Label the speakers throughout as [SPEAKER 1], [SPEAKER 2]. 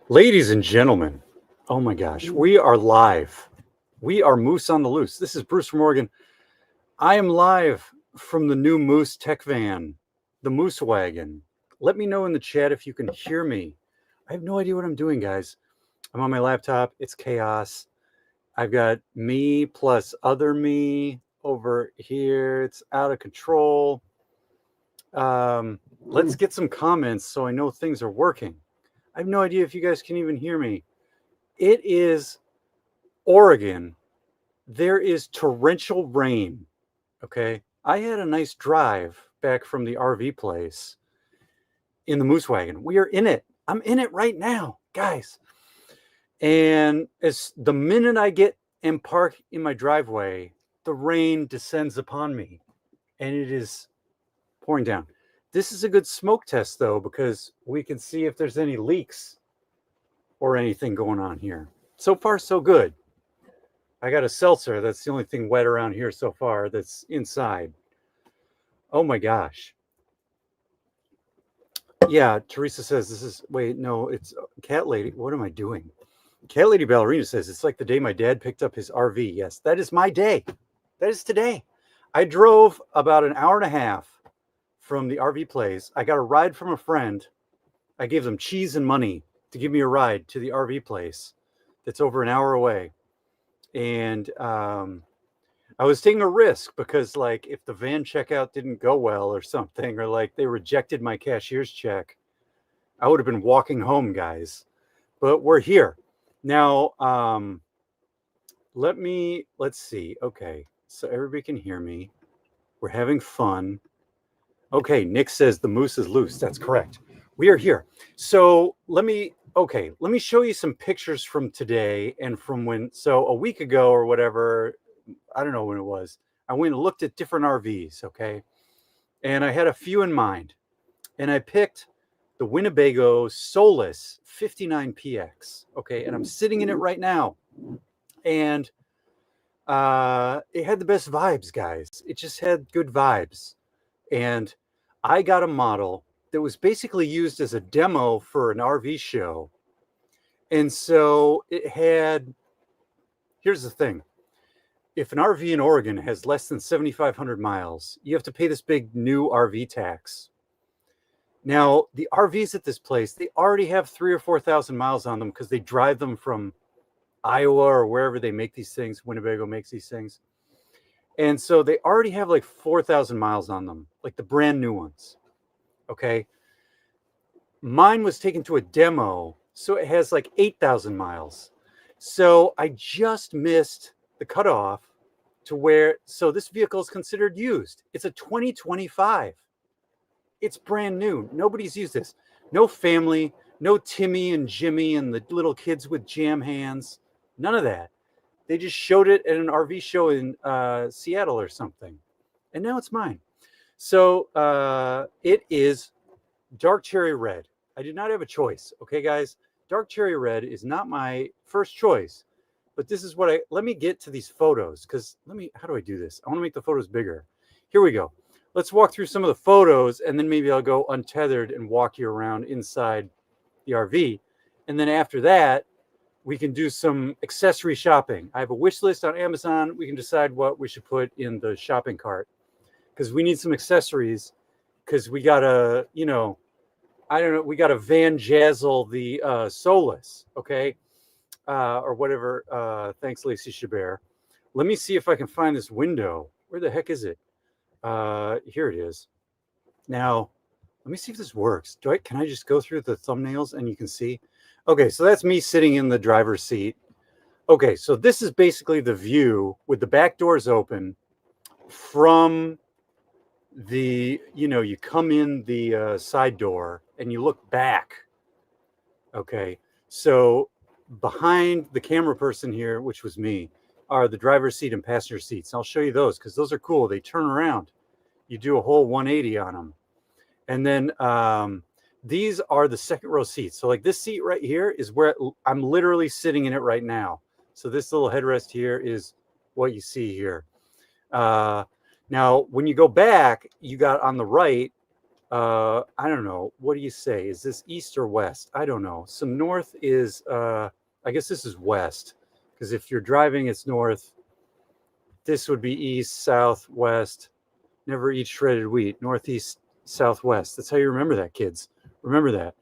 [SPEAKER 1] Ladies and gentlemen, oh my gosh, we are live. We are Moose on the Loose. This is Bruce from Oregon. I am live from the new Moose Tech Van, the Moose Wagon. Let me know in the chat if you can hear me. I have no idea what I'm doing, guys. I'm on my laptop. It's chaos. I've got me plus other me over here. It's out of control. Let's get some comments so I know things are working. I have no idea if you guys can even hear me. It is Oregon. There is torrential rain. Okay. I had a nice drive back from the RV place in the Moose Wagon. We are in it. I'm in it right now, guys. And as the minute I get and park in my driveway, the rain descends upon me and it is pouring down. This is a good smoke test, though, because we can see if there's any leaks or anything going on here. So far, so good. I got a seltzer. That's the only thing wet around here so far that's inside. Oh, my gosh. Yeah, Teresa says this is, wait, no, it's Cat Lady. What am I doing? Cat Lady Ballerina says, it's like the day my dad picked up his RV. Yes, that is my day. That is today. I drove about an hour and a half from the RV place. I got a ride from a friend. I gave them cheese and money to give me a ride to the RV place that's over an hour away. And I was taking a risk because, like, if the van checkout didn't go well or something, or like they rejected my cashier's check, I would have been walking home, guys. But we're here. Now, let's see. Okay, so everybody can hear me. We're having fun. Okay, Nick says the moose is loose. That's correct. We are here. So let me show you some pictures from today and from a week ago or whatever, I don't know when it was, I went and looked at different RVs, okay? And I had a few in mind. And I picked the Winnebago Solis 59PX, okay? And I'm sitting in it right now. And it had the best vibes, guys. It just had good vibes. And I got a model that was basically used as a demo for an RV show. And so it had, here's the thing. If an RV in Oregon has less than 7,500 miles, you have to pay this big new RV tax. Now, the RVs at this place, they already have 3,000 or 4,000 miles on them because they drive them from Iowa or wherever they make these things. Winnebago makes these things. And so they already have like 4,000 miles on them, like the brand new ones. Okay. Mine was taken to a demo, so it has like 8,000 miles. So I just missed the cutoff to where, so this vehicle is considered used. It's a 2025. It's brand new. Nobody's used this. No family, no Timmy and Jimmy and the little kids with jam hands. None of that. They just showed it at an RV show in Seattle or something. And now it's mine. So it is dark cherry red. I did not have a choice. Okay, guys? Dark cherry red is not my first choice. But this is what let me get to these photos. Because how do I do this? I want to make the photos bigger. Here we go. Let's walk through some of the photos. And then maybe I'll go untethered and walk you around inside the RV. And then after that, we can do some accessory shopping. I have a wish list on Amazon. We can decide what we should put in the shopping cart because we need some accessories because we got to, we got to Van Jazzle the Solis, okay? Or whatever. Thanks, Lacey Chabert. Let me see if I can find this window. Where the heck is it? Here it is. Now, let me see if this works. Can I just go through the thumbnails and you can see? Okay, so that's me sitting in the driver's seat. Okay, so this is basically the view with the back doors open from the, you come in the side door and you look back. Okay, so behind the camera person here, which was me, are the driver's seat and passenger seats. I'll show you those because those are cool. They turn around. You do a whole 180 on them. And then these are the second row seats. So like this seat right here is where I'm literally sitting in it right now. So this little headrest here is what you see here. Now, when you go back, you got on the right, I don't know. What do you say? Is this east or west? I don't know. So north is, I guess this is west, because if you're driving, it's north. This would be east, south, west. Never eat shredded wheat. Northeast, southwest. That's how you remember that, kids. Remember that.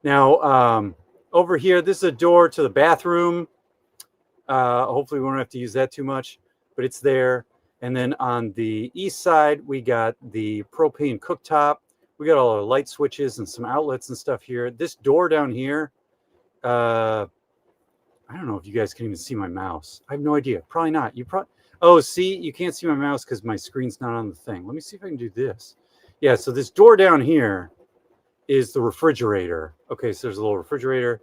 [SPEAKER 1] Now, over here, this is a door to the bathroom. Hopefully we won't have to use that too much, but it's there. And then on the east side, we got the propane cooktop. We got all our light switches and some outlets and stuff here. This door down here, I don't know if you guys can even see my mouse. I have no idea. Probably not. Oh, see, you can't see my mouse because my screen's not on the thing. Let me see if I can do this. Yeah, so this door down here is the refrigerator. Okay, so there's a little refrigerator.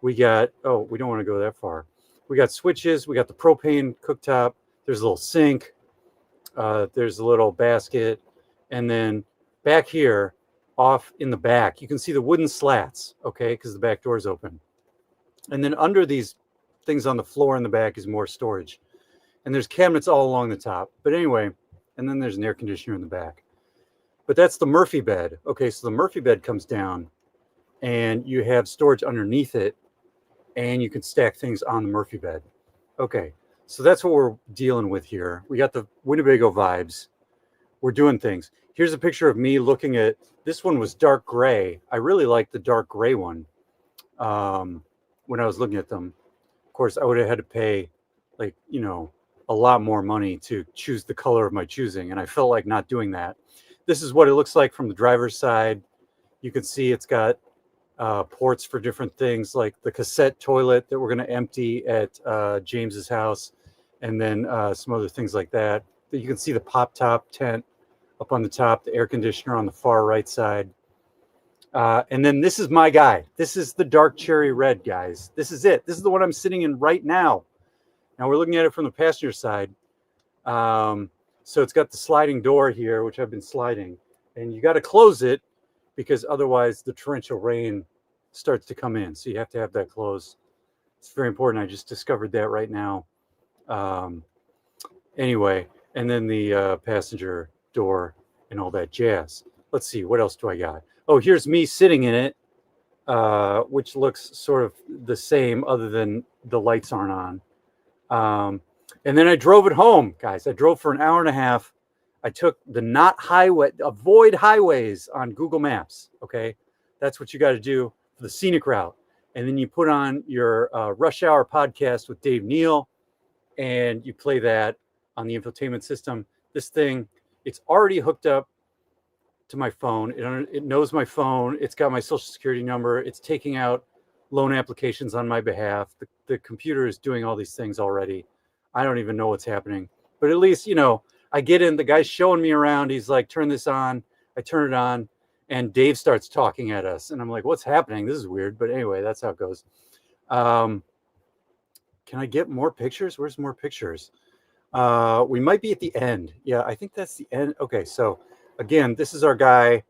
[SPEAKER 1] We got, oh, we don't want to go that far. We got switches. We got the propane cooktop. There's a little sink. There's a little basket. And then back here, off in the back, you can see the wooden slats, okay, because the back door is open. And then under these things on the floor in the back is more storage. And there's cabinets all along the top. But anyway, and then there's an air conditioner in the back. But that's the Murphy bed. Okay, so the Murphy bed comes down and you have storage underneath it and you can stack things on the Murphy bed. Okay, so that's what we're dealing with here. We got the Winnebago vibes. We're doing things. Here's a picture of me looking at, this one was dark gray. I really like the dark gray one when I was looking at them. Of course, I would have had to pay like, you know, a lot more money to choose the color of my choosing. And I felt like not doing that. This is what it looks like from the driver's side. You can see it's got ports for different things like the cassette toilet that we're going to empty at James's house. And then some other things like that. You can see the pop top tent up on the top, the air conditioner on the far right side. And then this is my guy. This is the dark cherry red, guys. This is it. This is the one I'm sitting in right now. Now we're looking at it from the passenger side. So it's got the sliding door here, which I've been sliding. And you got to close it because otherwise the torrential rain starts to come in. So you have to have that closed. It's very important. I just discovered that right now. Anyway, and then the passenger door and all that jazz. Let's see, what else do I got? Oh, here's me sitting in it, which looks sort of the same other than the lights aren't on. And then I drove it home, guys. I drove for an hour and a half. I took the avoid highways on Google Maps, okay? That's what you got to do for the scenic route. And then you put on your Rush Hour podcast with Dave Neal, and you play that on the infotainment system. This thing, it's already hooked up to my phone. It knows my phone. It's got my social security number. It's taking out loan applications on my behalf. The computer is doing all these things already. I don't even know what's happening. But at least, you know, I get in, the guy's showing me around. He's like, turn this on. I turn it on, and Dave starts talking at us. And I'm like, what's happening? This is weird. But anyway, that's how it goes. Can I get more pictures? Where's more pictures? We might be at the end. Yeah, I think that's the end. Okay, so again, this is our guy,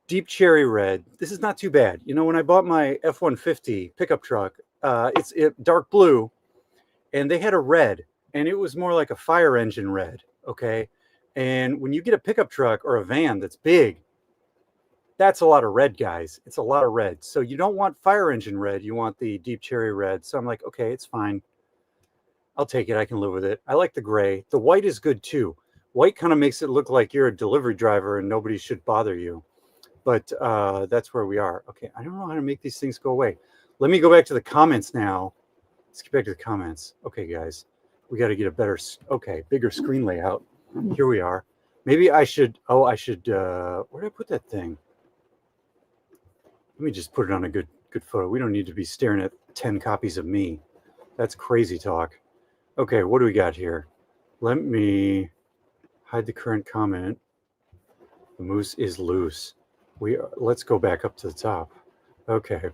[SPEAKER 1] deep cherry red. This is not too bad. You know, when I bought my F-150 pickup truck, it's dark blue, and they had a red, and it was more like a fire engine red, okay? And when you get a pickup truck or a van that's big, that's a lot of red, guys. It's a lot of red. So you don't want fire engine red. You want the deep cherry red. So I'm like, okay, it's fine. I'll take it. I can live with it. I like the gray. The white is good too. White kind of makes it look like you're a delivery driver and nobody should bother you. But that's where we are. Okay, I don't know how to make these things go away. Let me go back to the comments now. Let's get back to the comments. Okay, guys, we got to get a better, bigger screen layout. Here we are. Maybe I should, where did I put that thing? Let me just put it on a good photo. We don't need to be staring at 10 copies of me. That's crazy talk. Okay, what do we got here? Let me hide the current comment. The moose is loose. Let's go back up to the top. Okay,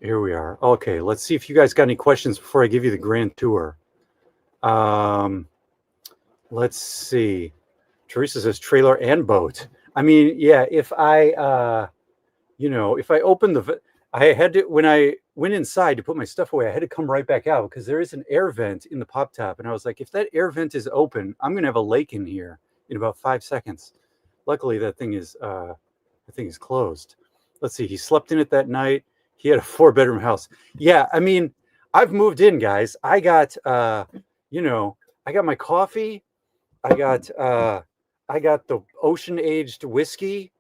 [SPEAKER 1] here we are. Okay, let's see if you guys got any questions before I give you the grand tour. Let's see. Teresa says trailer and boat. I mean, yeah, if I, if I open I had to, when I went inside to put my stuff away, I had to come right back out because there is an air vent in the pop top. And I was like, if that air vent is open, I'm going to have a lake in here in about 5 seconds. Luckily, that thing is closed. Let's see. He slept in it that night. He had a 4-bedroom house. Yeah, I mean, I've moved in, guys. I got, you know, I got my coffee. I got the ocean aged whiskey,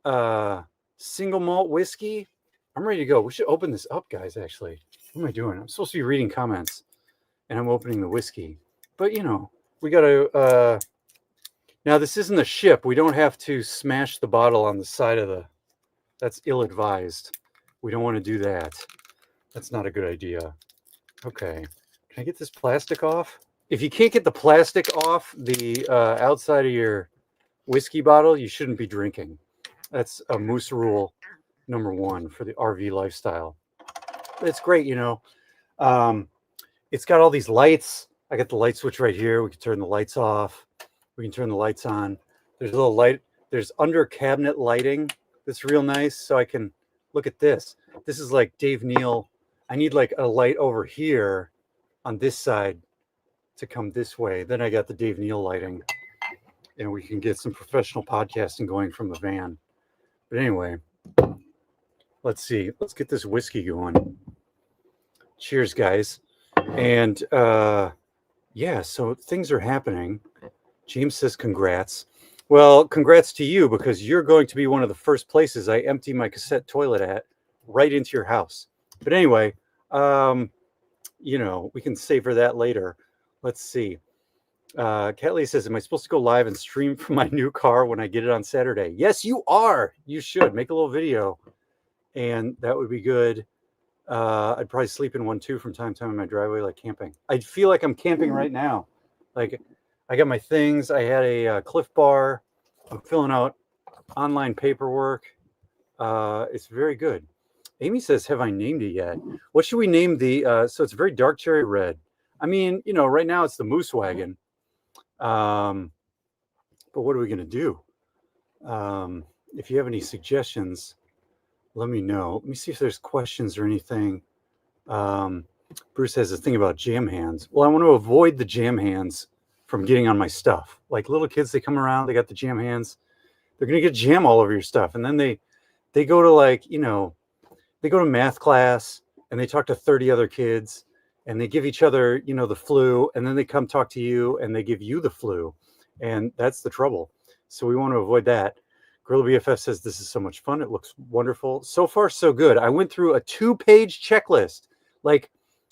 [SPEAKER 1] single malt whiskey. I'm ready to go. We should open this up, guys. Actually, what am I doing? I'm supposed to be reading comments, and I'm opening the whiskey. But we got to. Now this isn't a ship. We don't have to smash the bottle on the side of the. That's ill-advised. We don't want to do that. That's not a good idea. Okay. Can I get this plastic off? If you can't get the plastic off the outside of your whiskey bottle, you shouldn't be drinking. That's a moose rule number 1 for the RV lifestyle. It's great, it's got all these lights. I got the light switch right here. We can turn the lights off. We can turn the lights on. There's a little light. There's under cabinet lighting that's real nice. So I can look at this. This is like Dave Neal. I need like a light over here on this side to come this way. Then I got the Dave Neal lighting, and we can get some professional podcasting going from the van. But anyway, let's see. Let's get this whiskey going. Cheers, guys. And yeah, so things are happening. James says congrats. Well, congrats to you, because you're going to be one of the first places I empty my cassette toilet at, right into your house. But anyway, we can savor that later. Let's see. Catley says, am I supposed to go live and stream from my new car when I get it on Saturday? Yes, you are. You should make a little video, and that would be good. I'd probably sleep in one too from time to time in my driveway, like camping. I feel like I'm camping right now. Like, I got my things. I had a Cliff Bar. I'm filling out online paperwork. It's very good. Amy says, have I named it yet? What should we name the, so it's very dark cherry red. I mean, right now it's the Moose Wagon. But what are we going to do? If you have any suggestions, let me know. Let me see if there's questions or anything. Bruce has a thing about jam hands. Well, I want to avoid the jam hands from getting on my stuff. Like little kids, they come around, they got the jam hands. They're going to get jam all over your stuff. And then they go to they go to math class and they talk to 30 other kids and they give each other, the flu. And then they come talk to you and they give you the flu. And that's the trouble. So we want to avoid that. Gorilla BFF says, this is so much fun. It looks wonderful. So far, so good. I went through a 2-page checklist. Like,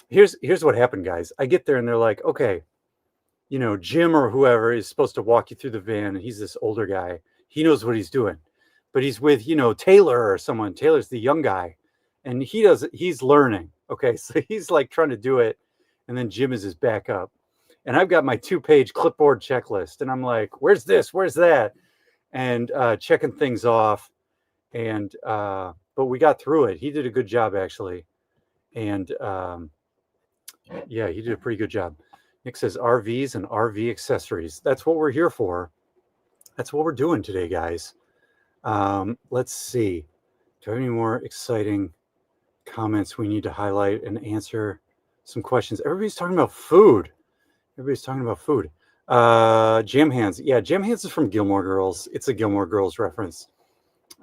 [SPEAKER 1] here's what happened, guys. I get there and they're like, okay, Jim or whoever is supposed to walk you through the van. And he's this older guy. He knows what he's doing. But he's with, Taylor or someone. Taylor's the young guy. And he's learning. Okay, so he's like trying to do it. And then Jim is his backup. And I've got my 2-page clipboard checklist. And I'm like, where's this? Where's that? And checking things off. And but we got through it. He did a good job, actually. And yeah, he did a pretty good job. Nick says RVs and RV accessories. That's what we're here for. That's what we're doing today, guys. Let's see. Do I have any more exciting comments we need to highlight and answer some questions? Everybody's talking about food. Jam Hands. Yeah, Jam Hands is from Gilmore Girls. It's a Gilmore Girls reference.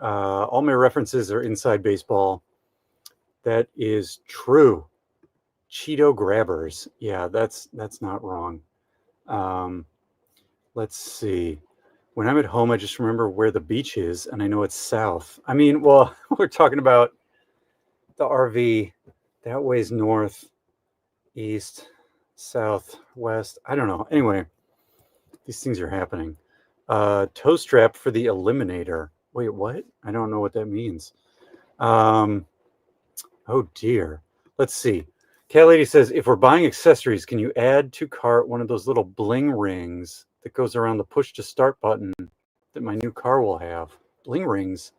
[SPEAKER 1] All my references are inside baseball. That is true. Cheeto grabbers. Yeah, that's not wrong. Let's see. When I'm at home, I just remember where the beach is, and I know it's south. I mean, well, we're talking about the RV. That way's north, east, south, west. I don't know. Anyway, these things are happening. Toe strap for the Eliminator. Wait, what? I don't know what that means. Oh, dear. Let's see. Cat Lady says, if we're buying accessories, can you add to cart one of those little bling rings that goes around the push to start button that my new car will have? Bling rings.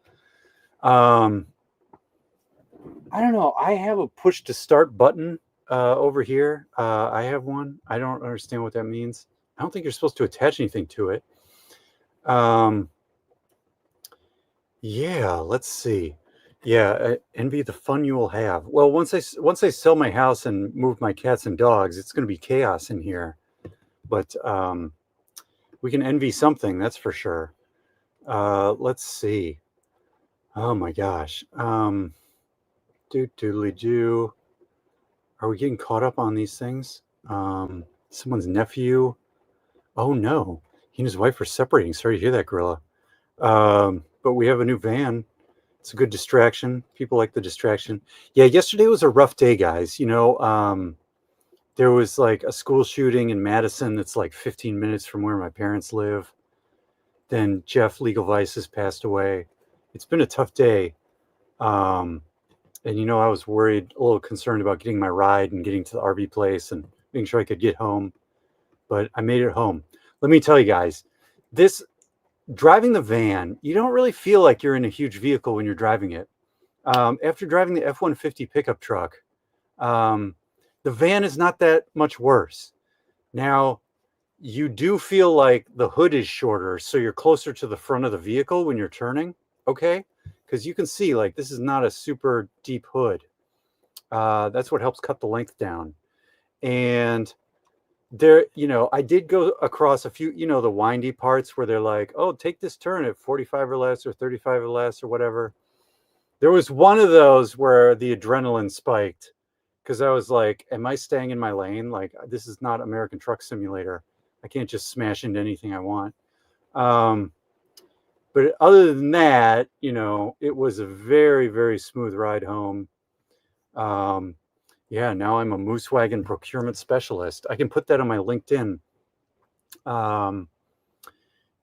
[SPEAKER 1] I don't know. I have a push to start button over here. I have one. I don't understand what that means. I don't think you're supposed to attach anything to it. Yeah, let's see. Yeah, envy the fun you will have. Well, once I sell my house and move my cats and dogs, it's going to be chaos in here. But we can envy something, that's for sure. Let's see. Oh my gosh. Doodly doo. Are we getting caught up on these things? Someone's nephew. Oh no, he and his wife are separating. Sorry to hear that, Gorilla. But we have a new van. It's a good distraction. People like the distraction. Yeah, yesterday was a rough day, guys. There was like a school shooting in Madison that's like 15 minutes from where my parents live. Then Jeff Legal Vices passed away. It's been a tough day. Um, and I was worried, a little concerned about getting my ride and getting to the RV place and making sure I could get home. But I made it home. Let me tell you guys, this driving the van, you don't really feel like you're in a huge vehicle when you're driving it. After driving the F-150 pickup truck, the van is not that much worse. Now, you do feel like the hood is shorter, so you're closer to the front of the vehicle when you're turning, okay? Because you can see, like, this is not a super deep hood. That's what helps cut the length down. And there, I did go across a few, the windy parts where they're like, oh, take this turn at 45 or less or 35 or less or whatever. There was one of those where the adrenaline spiked because I was like, am I staying in my lane? Like, this is not American Truck Simulator. I can't just smash into anything I want. But other than that, it was a very, very smooth ride home. Yeah, now I'm a Moose Wagon procurement specialist. I can put that on my LinkedIn.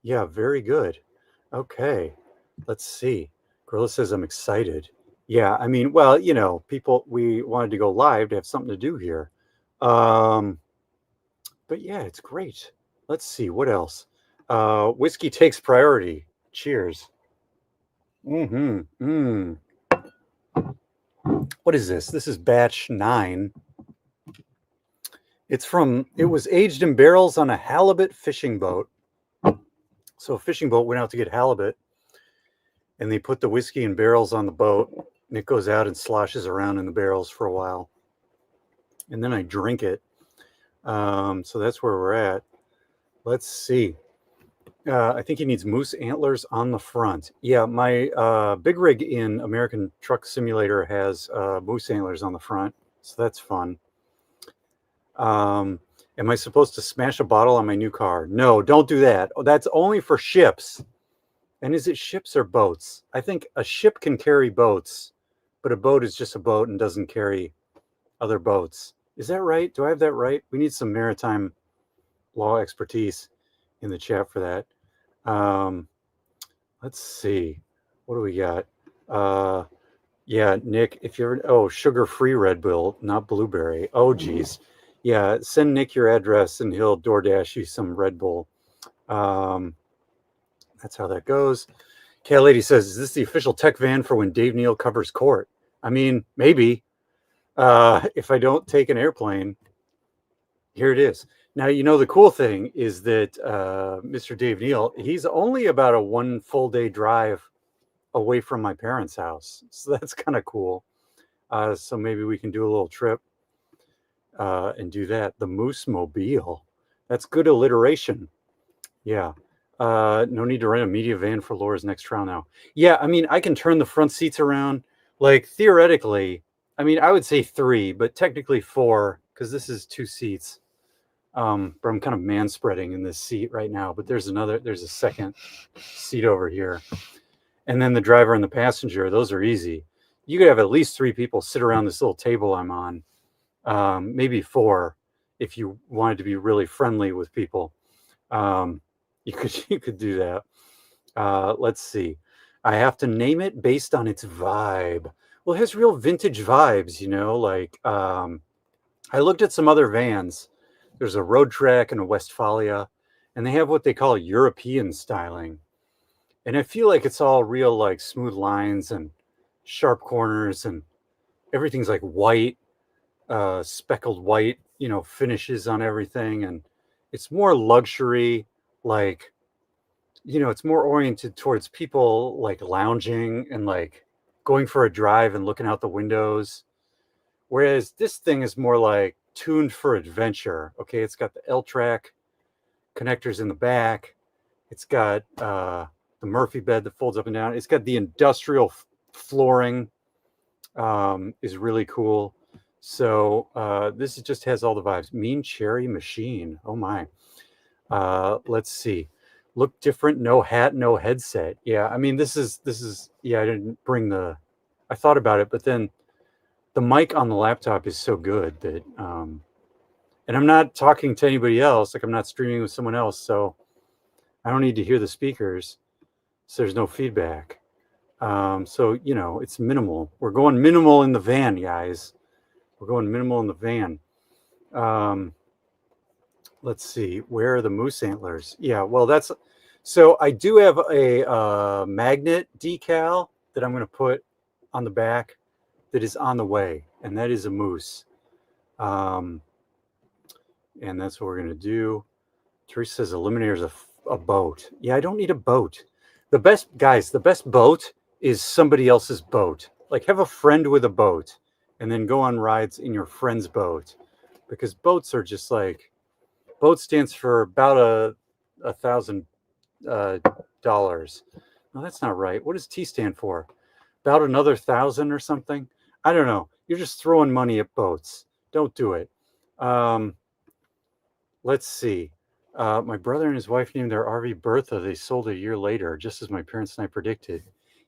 [SPEAKER 1] Yeah, very good. Okay, let's see. Gorilla says I'm excited. Yeah, I mean, well, people, we wanted to go live to have something to do here. But yeah, it's great. Let's see, what else? Whiskey takes priority. Cheers. Mm-hmm. What is this? This is batch 9. It was aged in barrels on a halibut fishing boat. So a fishing boat went out to get halibut, and they put the whiskey in barrels on the boat, and it goes out and sloshes around in the barrels for a while. And then I drink it. So that's where we're at. Let's see. I think he needs moose antlers on the front. Yeah, my big rig in American Truck Simulator has moose antlers on the front, so that's fun. Am I supposed to smash a bottle on my new car? No, don't do that. Oh, that's only for ships. And is it ships or boats? I think a ship can carry boats, but a boat is just a boat and doesn't carry other boats. Is that right? Do I have that right? We need some maritime law expertise in the chat for that. Let's see. What do we got? Yeah, Nick, if you're, sugar-free Red Bull, not blueberry. Oh, geez. Yeah, send Nick your address and he'll DoorDash you some Red Bull. That's how that goes. Cat Lady says, is this the official tech van for when Dave Neal covers court? I mean, maybe. If I don't take an airplane, here it is. Now, the cool thing is that Mr. Dave Neal, he's only about a 1 full day drive away from my parents' house. So that's kind of cool. So maybe we can do a little trip and do that. The Moose Mobile. That's good alliteration. Yeah. No need to rent a media van for Laura's next trial now. Yeah, I mean, I can turn the front seats around. Like, theoretically, I mean, I would say 3, but technically 4, because this is 2 seats. But I'm kind of man-spreading in this seat right now. But there's a second seat over here. And then the driver and the passenger, those are easy. You could have at least 3 people sit around this little table I'm on. Maybe 4 if you wanted to be really friendly with people. You could do that. Let's see. I have to name it based on its vibe. Well, it has real vintage vibes, like I looked at some other vans. There's a Road Track and a Westfalia, and they have what they call European styling. And I feel like it's all real, like smooth lines and sharp corners, and everything's like white, speckled white, finishes on everything. And it's more luxury, like, it's more oriented towards people like lounging and like going for a drive and looking out the windows. Whereas this thing is more like tuned for adventure. Okay, it's got the L-track connectors in the back. It's got the Murphy bed that folds up and down. It's got the industrial flooring, is really cool. So this just has all the vibes. Mean Cherry Machine. Oh my. Let's see. Look different. No hat, no headset. Yeah, I mean this is yeah. I didn't bring the. I thought about it, but then the mic on the laptop is so good that and I'm not talking to anybody else. Like I'm not streaming with someone else, so I don't need to hear the speakers. So there's no feedback. So you know it's minimal. We're going minimal in the van, guys. We're going minimal in the van. Let's see, where are the moose antlers? Yeah, well, that's so I do have a magnet decal that I'm going to put on the back that is on the way, and that is a moose. And that's what we're going to do. Teresa says Eliminator's a boat. Yeah, I don't need a boat. The best, guys, the best boat is somebody else's boat. Like have a friend with a boat and then go on rides in your friend's boat, because boats are just like, boat stands for about $1,000. No, that's not right. What does T stand for? About another 1,000 or something? I don't know. You're just throwing money at boats. Don't do it. Let's see. My brother and his wife named their RV Bertha. They sold a year later, just as my parents and I predicted.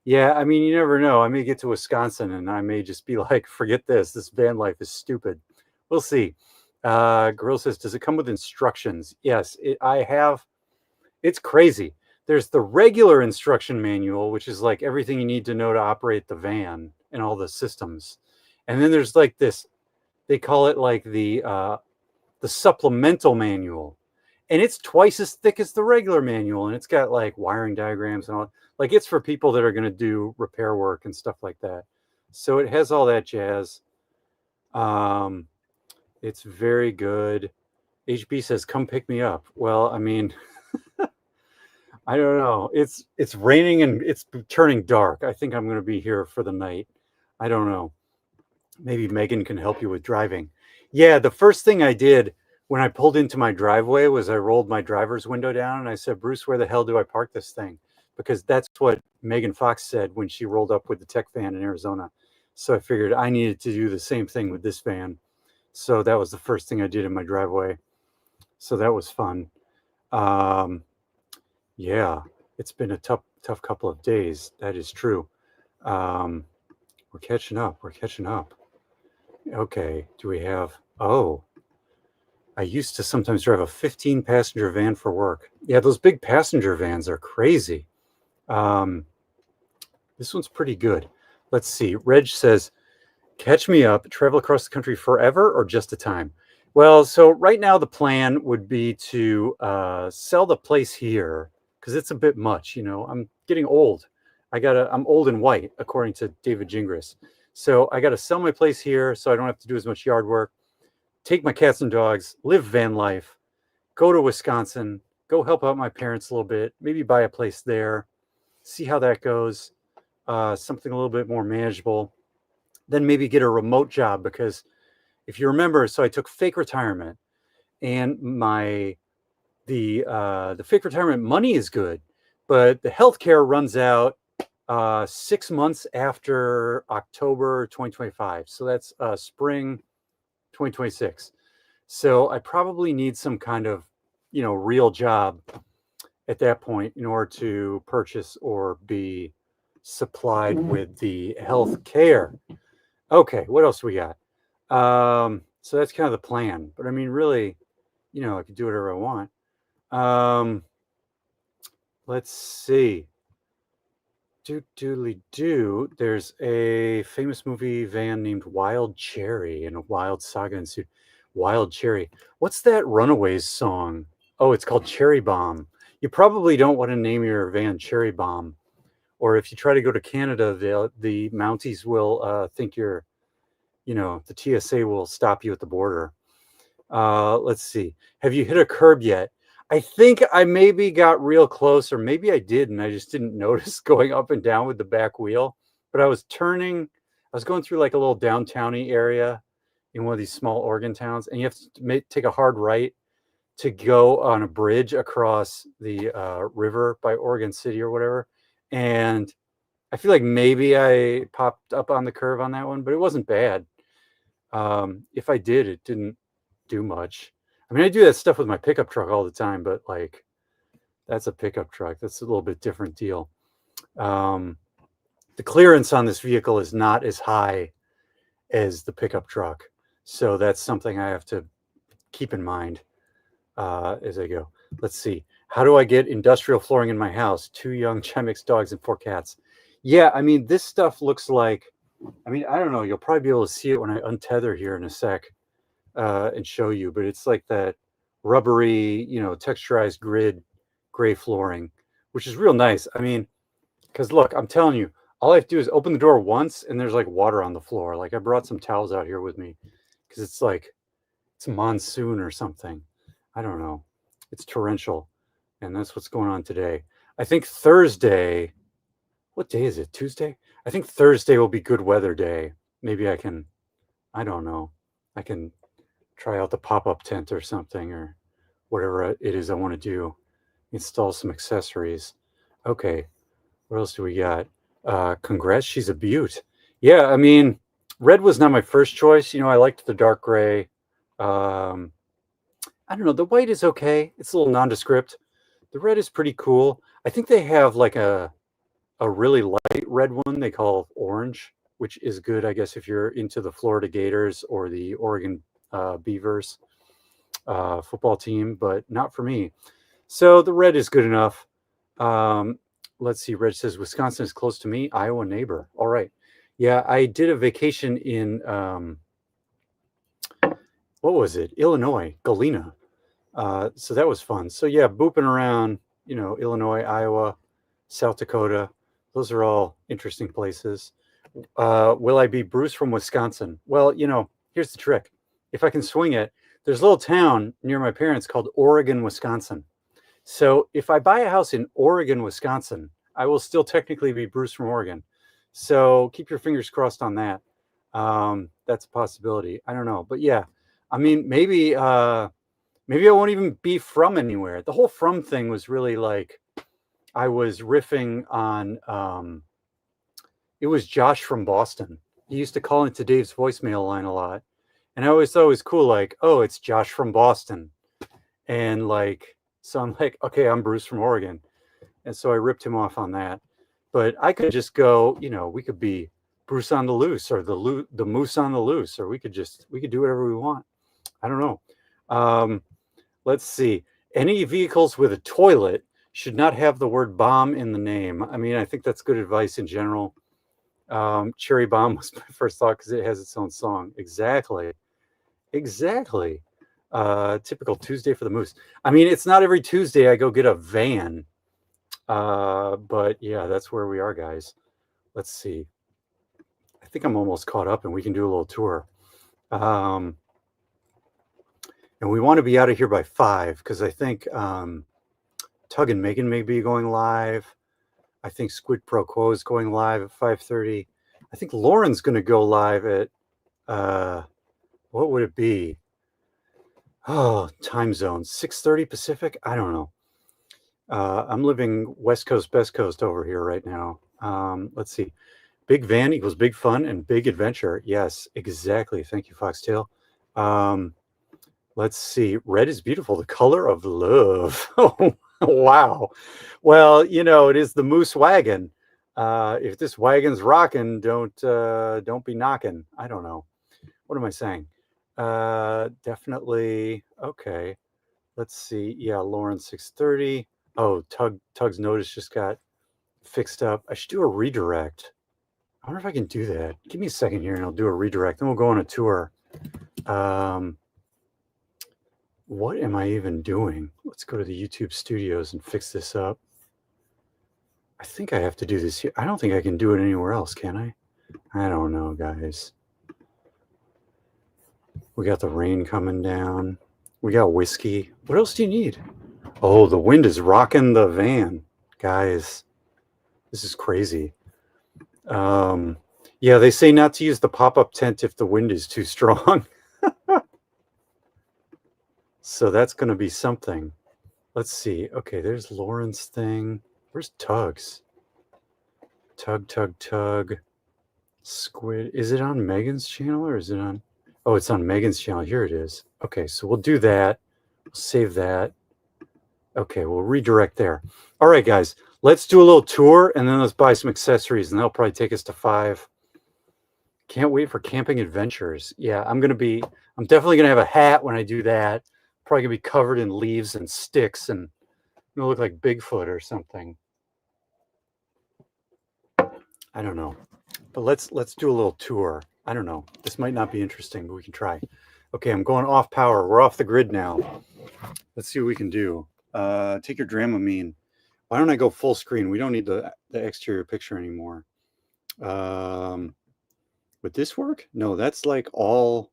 [SPEAKER 1] Yeah, I mean, you never know. I may get to Wisconsin and I may just be like, forget this. This van life is stupid. We'll see. Grill says, does it come with instructions? Yes, I have. It's crazy. There's the regular instruction manual, which is like everything you need to know to operate the van and all the systems. And then there's like this, they call it like the supplemental manual. And it's twice as thick as the regular manual. And it's got like wiring diagrams and all. Like it's for people that are going to do repair work and stuff like that. So it has all that jazz. It's very good. HB says, come pick me up. Well, I mean, I don't know. It's raining and it's turning dark. I think I'm going to be here for the night. I don't know. Maybe Megan can help you with driving. Yeah, the first thing I did when I pulled into my driveway was I rolled my driver's window down and I said, Bruce, where the hell do I park this thing? Because that's what Megan Fox said when she rolled up with the tech van in Arizona. So I figured I needed to do the same thing with this van. So that was the first thing I did in my driveway. So that was fun. Yeah, it's been a tough couple of days. That is true. We're catching up. We're catching up. Okay, do we have, oh, I used to sometimes drive a 15-passenger van for work. Yeah, those big passenger vans are crazy. This one's pretty good. Let's see. Reg says, catch me up, travel across the country forever or just a time? Well, so right now the plan would be to sell the place here because it's a bit much. You know, I'm getting old. I'm old and white, according to David Gingras. So I got to sell my place here so I don't have to do as much yard work, take my cats and dogs, live van life, go to Wisconsin, go help out my parents a little bit, maybe buy a place there, see how that goes, something a little bit more manageable, then maybe get a remote job because if you remember, so I took fake retirement and the fake retirement money is good, but the healthcare runs out 6 months after October 2025. So that's spring 2026. So I probably need some kind of, real job at that point in order to purchase or be supplied with the health care. Okay, what else we got? So that's kind of the plan. But I mean, really, I could do whatever I want. Let's see. There's a famous movie van named Wild Cherry and a wild saga ensued. Wild Cherry. What's that Runaways song? Oh, it's called Cherry Bomb. You probably don't want to name your van Cherry Bomb. Or if you try to go to Canada, the Mounties will think you're, the TSA will stop you at the border. Let's see. Have you hit a curb yet? I think I maybe got real close, or maybe I did, and I just didn't notice going up and down with the back wheel. But I was going through like a little downtowny area in one of these small Oregon towns, and you have to take a hard right to go on a bridge across the river by Oregon City or whatever. And I feel like maybe I popped up on the curve on that one, but it wasn't bad. If I did, it didn't do much. I mean, I do that stuff with my pickup truck all the time, but like that's a pickup truck. That's a little bit different deal. The clearance on this vehicle is not as high as the pickup truck. So that's something I have to keep in mind as I go. Let's see. How do I get industrial flooring in my house? 2 young Chemex dogs and 4 cats. Yeah, I mean, this stuff looks like, I mean, I don't know. You'll probably be able to see it when I untether here in a sec and show you. But it's like that rubbery, texturized gray flooring, which is real nice. I mean, because look, I'm telling you, all I have to do is open the door once and there's like water on the floor. Like I brought some towels out here with me because it's like it's monsoon or something. I don't know. It's torrential. And that's what's going on today. I think Thursday, what day is it? Tuesday? I think Thursday will be good weather day. Maybe I don't know. I can try out the pop-up tent or something or whatever it is I want to do. Install some accessories. Okay. What else do we got? Congrats, she's a beaut. Yeah, I mean, red was not my first choice. I liked the dark gray. I don't know. The white is okay. It's a little nondescript. The red is pretty cool. I think they have like a really light red one they call orange, which is good, I guess, if you're into the Florida Gators or the Oregon Beavers football team, but not for me. So the red is good enough. Let's see. Red says Wisconsin is close to me. Iowa neighbor. All right. Yeah, I did a vacation in what was it? Illinois, Galena. So that was fun. So yeah, booping around, Illinois, Iowa, South Dakota. Those are all interesting places. Will I be Bruce from Wisconsin? Well, here's the trick. If I can swing it, there's a little town near my parents called Oregon, Wisconsin. So if I buy a house in Oregon, Wisconsin, I will still technically be Bruce from Oregon. So keep your fingers crossed on that. That's a possibility. I don't know. But yeah, I mean, maybe I won't even be from anywhere. The whole from thing was really like I was riffing on it was Josh from Boston. He used to call into Dave's voicemail line a lot. And I always thought it was cool, like, oh, it's Josh from Boston. And like, so I'm like, okay, I'm Bruce from Oregon. And so I ripped him off on that. But I could just go, we could be Bruce on the loose or the moose on the loose, or we could do whatever we want. I don't know. Let's see. Any vehicles with a toilet should not have the word bomb in the name. I mean, I think that's good advice in general. Cherry Bomb was my first thought because it has its own song. Exactly. Typical Tuesday for the moose. I mean, it's not every Tuesday I go get a van. But yeah, that's where we are, guys. Let's see. I think I'm almost caught up and we can do a little tour. And we want to be out of here by 5 because I think Tug and Megan may be going live. I think Squid Pro Quo is going live at 5:30. I think Lauren's going to go live at what would it be? Oh, time zone 6:30 Pacific. I don't know. I'm living West Coast, Best Coast over here right now. Let's see. Big van equals big fun and big adventure. Yes, exactly. Thank you, Foxtail. Let's see. Red is beautiful. The color of love. Oh, wow. Well, it is the Moose Wagon. If this wagon's rocking, don't be knocking. I don't know. What am I saying? Definitely. Okay. Let's see. Yeah, Lauren 6:30. Oh, Tug's notice just got fixed up. I should do a redirect. I wonder if I can do that. Give me a second here and I'll do a redirect. Then we'll go on a tour. What am I even doing? Let's go to the YouTube studios and fix this up. I think I have to do this here. I don't think I can do it anywhere else, can I? I don't know, guys. We got the rain coming down. We got whiskey. What else do you need? Oh, the wind is rocking the van. Guys, this is crazy. Yeah, they say not to use the pop-up tent if the wind is too strong. So that's going to be something. Let's see. Okay, there's Lauren's thing. Where's Tug's? Tug. Squid. Is it on Megan's channel or is it on? Oh, it's on Megan's channel. Here it is. Okay, so we'll do that. We'll save that. Okay, we'll redirect there. All right, guys, let's do a little tour and then let's buy some accessories and that'll probably take us to 5. Can't wait for camping adventures. Yeah, I'm definitely gonna have a hat when I do that. Probably gonna be covered in leaves and sticks and gonna look like Bigfoot or something. I don't know. But let's do a little tour. I don't know. This might not be interesting, but we can try. Okay, I'm going off power. We're off the grid now. Let's see what we can do. Take your Dramamine. Why don't I go full screen? We don't need the exterior picture anymore. Would this work? No, that's like all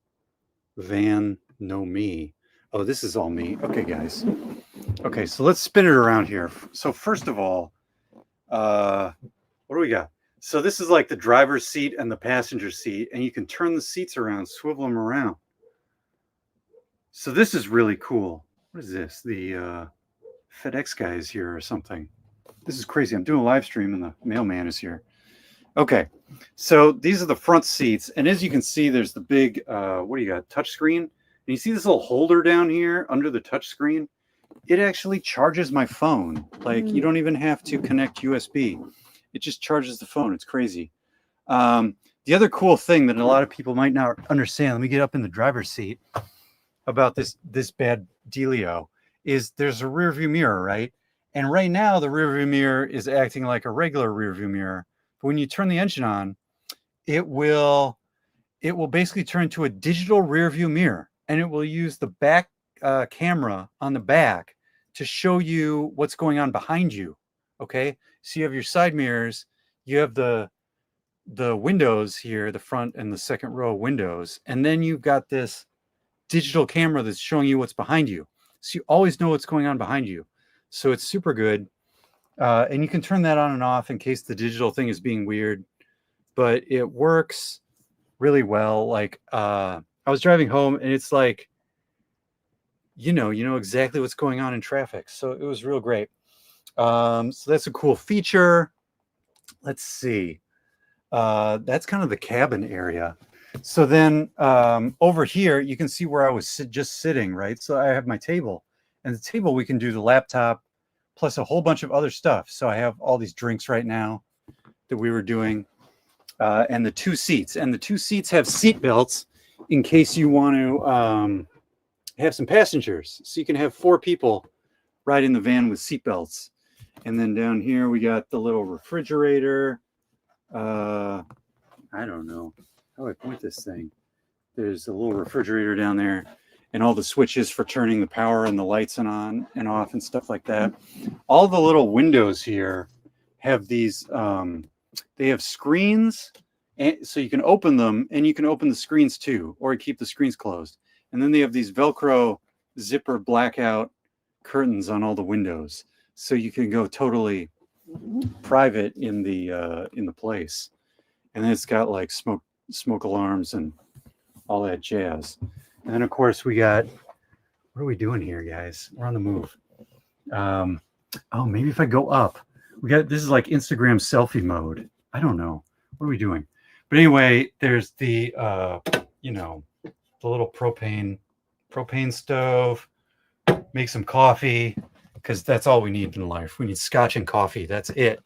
[SPEAKER 1] van, no me. Oh, this is all me. Okay, guys. Okay, so let's spin it around here. So first of all, what do we got? So this is like the driver's seat and the passenger seat, and you can turn the seats around, swivel them around. So this is really cool. What is this? The FedEx guy is here or something. This is crazy. I'm doing a live stream and the mailman is here. Okay, so these are the front seats, and as you can see, there's the big, what do you got, touch screen? And you see this little holder down here under the touch screen? It actually charges my phone. Like, you don't even have to connect USB. It just charges the phone. It's crazy. The other cool thing that a lot of people might not understand, let me get up in the driver's seat, about this bad dealio, is there's a rear view mirror, right? And right now, the rear view mirror is acting like a regular rear view mirror. But when you turn the engine on, it will basically turn into a digital rear view mirror, and it will use the back camera on the back to show you what's going on behind you. Okay, so you have your side mirrors, you have the windows here, the front and the second row windows, and then you've got this digital camera that's showing you what's behind you. So you always know what's going on behind you. So it's super good. And you can turn that on and off in case the digital thing is being weird, but it works really well. Like, I was driving home and it's like, you know exactly what's going on in traffic. So it was real great. So that's a cool feature. Let's see. That's kind of the cabin area. So then over here, you can see where I was just sitting, right? So I have my table, and the table, we can do the laptop plus a whole bunch of other stuff. So I have all these drinks right now that we were doing, and the 2 seats. And the 2 seats have seat belts in case you want to have some passengers. So you can have 4 people ride in the van with seat belts. And then down here, we got the little refrigerator. I don't know. How do I point this thing? There's a little refrigerator down there and all the switches for turning the power and the lights on and off and stuff like that. All the little windows here have these, they have screens, and so you can open them and you can open the screens too, or keep the screens closed. And then they have these Velcro zipper blackout curtains on all the windows. So you can go totally private in the place. And then it's got like smoke alarms and all that jazz. And then of course we got, what are we doing here, guys? We're on the move. Oh, maybe if I go up, this is like Instagram selfie mode. I don't know. What are we doing? But anyway, there's the the little propane stove. Make some coffee, because that's all we need in life. We need scotch and coffee. That's it.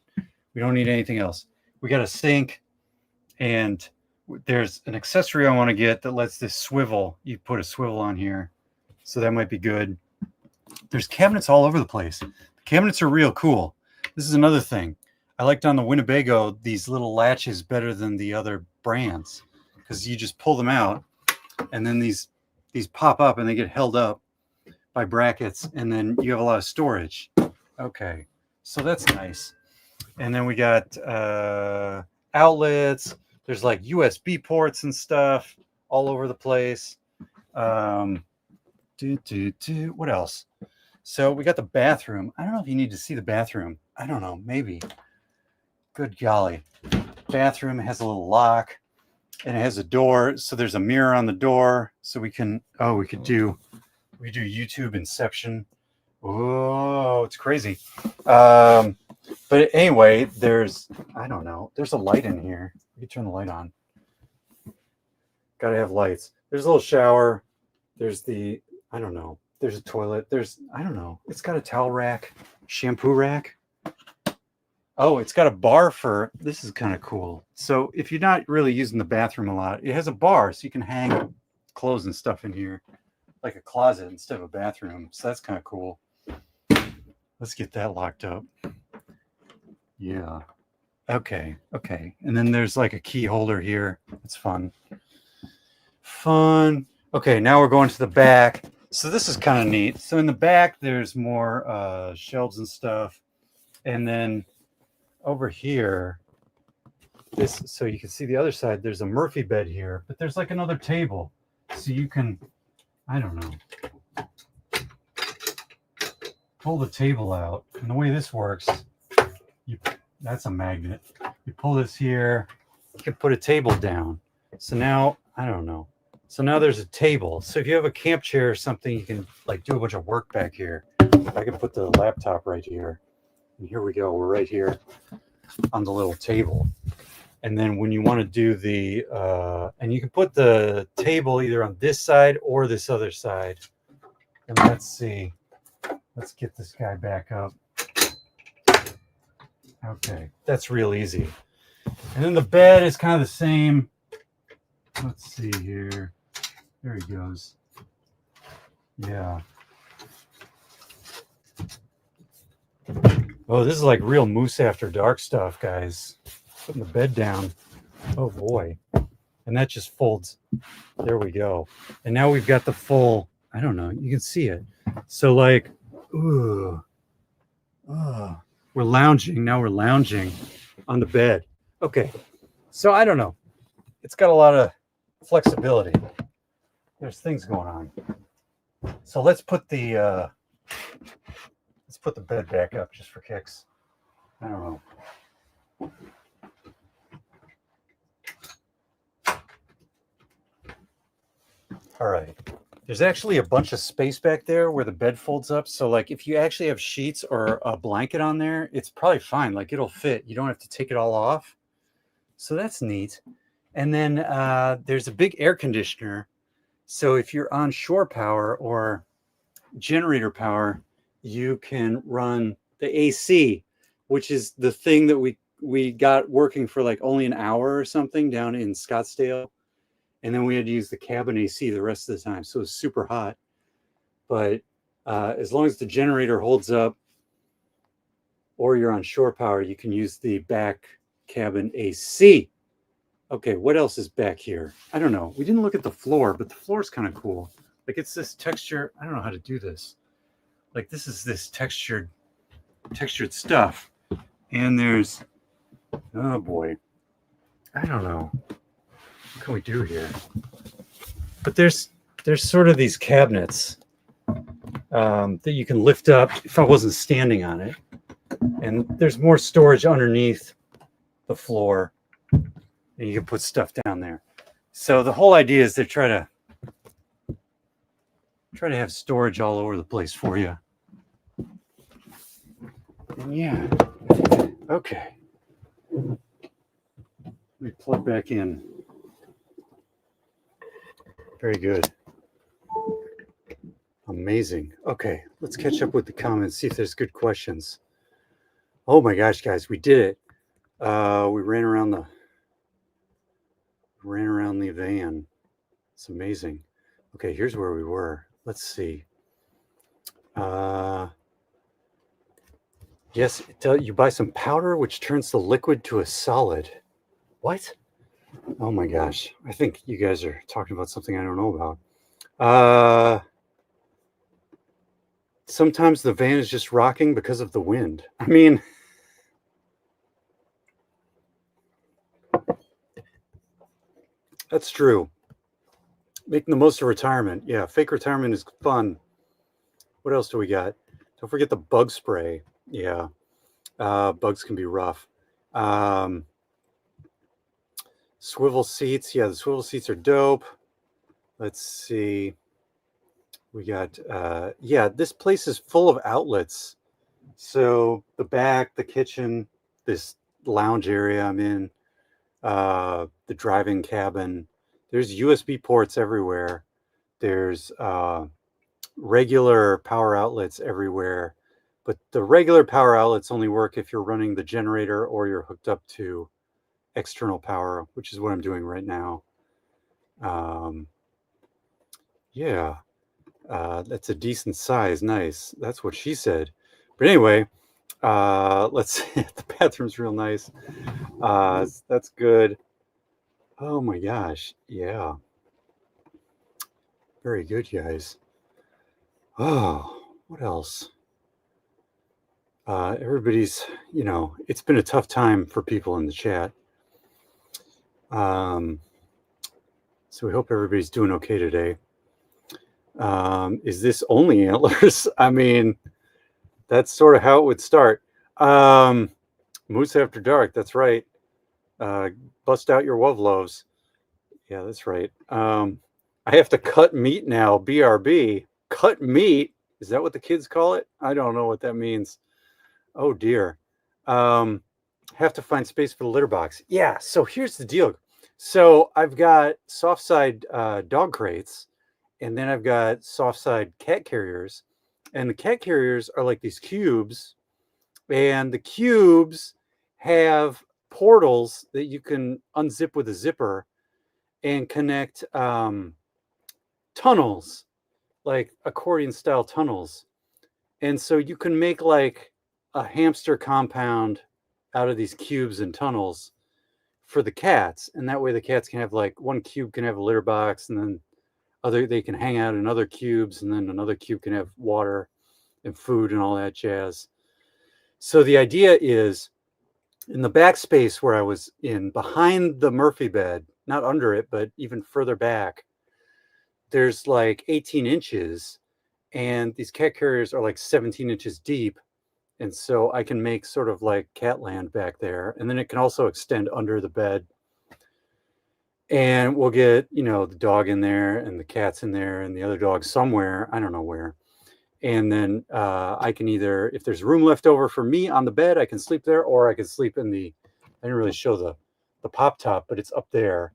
[SPEAKER 1] We don't need anything else. We got a sink, and there's an accessory I want to get that lets this swivel. You put a swivel on here, so that might be good. There's cabinets all over the place. The cabinets are real cool. This is another thing. I liked on the Winnebago these little latches better than the other brands, because you just pull them out, and then these pop up and they get held up by brackets, and then you have a lot of storage. Okay, so that's nice. And then we got outlets. There's like USB ports and stuff all over the place. What else? So we got the bathroom. I don't know if you need to see the bathroom. I don't know, maybe. Good golly. Bathroom has a little lock, and it has a door. So there's a mirror on the door. So we could do We do YouTube Inception. Oh, it's crazy. But anyway, I don't know, there's a light in here. You can turn the light on. Gotta have lights. There's a little shower. There's I don't know. There's a toilet. I don't know. It's got a towel rack, shampoo rack. Oh, it's got a bar this is kind of cool. So if you're not really using the bathroom a lot, it has a bar so you can hang clothes and stuff in here, like a closet instead of a bathroom. So that's kind of cool. Let's get that locked up. Yeah. Okay. And then there's like a key holder here. It's fun. Okay, now we're going to the back. So this is kind of neat. So in the back, there's more shelves and stuff. And then over here, so you can see the other side, there's a Murphy bed here, but there's like another table. So you can, I don't know, pull the table out. And the way this works, that's a magnet. You pull this here, you can put a table down. So now, I don't know. So now there's a table. So if you have a camp chair or something, you can like do a bunch of work back here. I can put the laptop right here. And here we go. We're right here on the little table. And then when you want to do and you can put the table either on this side or this other side. And let's see. Let's get this guy back up. Okay, that's real easy. And then the bed is kind of the same. Let's see here. There he goes. Yeah. Oh, this is like real Moose After Dark stuff, guys. Putting the bed down. Oh, boy. And that just folds. There we go. And now we've got the full, I don't know, you can see it. So like, ooh. Oh, we're lounging. Now we're lounging on the bed. Okay. So I don't know. It's got a lot of flexibility. There's things going on. So let's put the bed back up just for kicks. I don't know. All right. There's actually a bunch of space back there where the bed folds up. So like if you actually have sheets or a blanket on there, it's probably fine. Like it'll fit. You don't have to take it all off. So that's neat. And then there's a big air conditioner. So if you're on shore power or generator power, you can run the AC, which is the thing that we got working for like only an hour or something down in Scottsdale. And then we had to use the cabin AC the rest of the time. So it was super hot. But as long as the generator holds up or you're on shore power, you can use the back cabin AC. Okay, what else is back here? I don't know. We didn't look at the floor, but the floor is kind of cool. Like it's this texture. I don't know how to do this. Like this is this textured stuff. And there's, oh boy, I don't know. What can we do here? But there's sort of these cabinets that you can lift up if I wasn't standing on it. And there's more storage underneath the floor. And you can put stuff down there. So the whole idea is to try to have storage all over the place for you. And yeah, okay. Let me plug back in. Very good. Amazing. Okay, let's catch up with the comments, see if there's good questions. Oh my gosh, guys, we did it. We ran around the van. It's amazing. Okay, here's where we were. Let's see. Yes, you buy some powder which turns the liquid to a solid. What? Oh my gosh. I think you guys are talking about something I don't know about. Sometimes the van is just rocking because of the wind. I mean, that's true. Making the most of retirement. Yeah, fake retirement is fun. What else do we got? Don't forget the bug spray. Yeah, bugs can be rough. Swivel seats. Yeah, the swivel seats are dope. Let's see. We got, yeah, this place is full of outlets. So the back, the kitchen, this lounge area I'm in, the driving cabin, there's USB ports everywhere. There's regular power outlets everywhere, but the regular power outlets only work if you're running the generator or you're hooked up to external power, which is what I'm doing right now. Yeah, that's a decent size. Nice. That's what she said. But anyway, let's see. The bathroom's real nice. That's good. Oh my gosh. Yeah. Very good, guys. Oh, what else? Everybody's, it's been a tough time for people in the chat. So we hope everybody's doing okay today. Is this only antlers? I mean, that's sort of how it would start. Moose After Dark, that's right. Bust out your Wovloves. Yeah, that's right. I have to cut meat now, BRB. Cut meat? Is that what the kids call it? I don't know what that means. Oh dear. Have to find space for the litter box. Yeah, so here's the deal. So I've got soft side dog crates, and then I've got soft side cat carriers. And the cat carriers are like these cubes, and the cubes have portals that you can unzip with a zipper and connect tunnels, like accordion style tunnels. And so you can make like a hamster compound out of these cubes and tunnels for the cats. And that way the cats can have like one cube can have a litter box, and then they can hang out in other cubes, and then another cube can have water and food and all that jazz. So the idea is in the back space where I was in, behind the Murphy bed, not under it, but even further back, there's like 18 inches, and these cat carriers are like 17 inches deep. And so I can make sort of like cat land back there. And then it can also extend under the bed. And we'll get, the dog in there and the cat's in there and the other dog somewhere. I don't know where. And then I can either, if there's room left over for me on the bed, I can sleep there, or I can sleep in I didn't really show the pop top, but it's up there.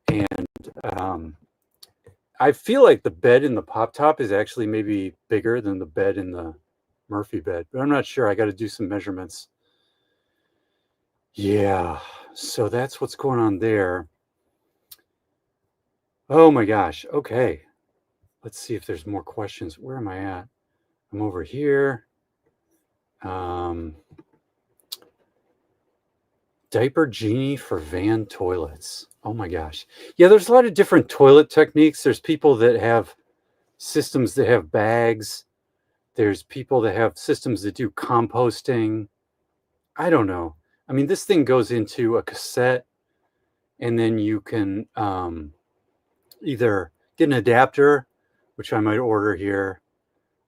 [SPEAKER 1] And I feel like the bed in the pop top is actually maybe bigger than the bed in the Murphy bed, but I'm not sure. I got to do some measurements. Yeah, so that's what's going on there. Oh my gosh. Okay. Let's see if there's more questions. Where am I at? I'm over here. Diaper genie for van toilets. Oh my gosh. Yeah, there's a lot of different toilet techniques. There's people that have systems that have bags. There's people that have systems that do composting. I don't know. I mean, this thing goes into a cassette, and then you can either get an adapter, which I might order here,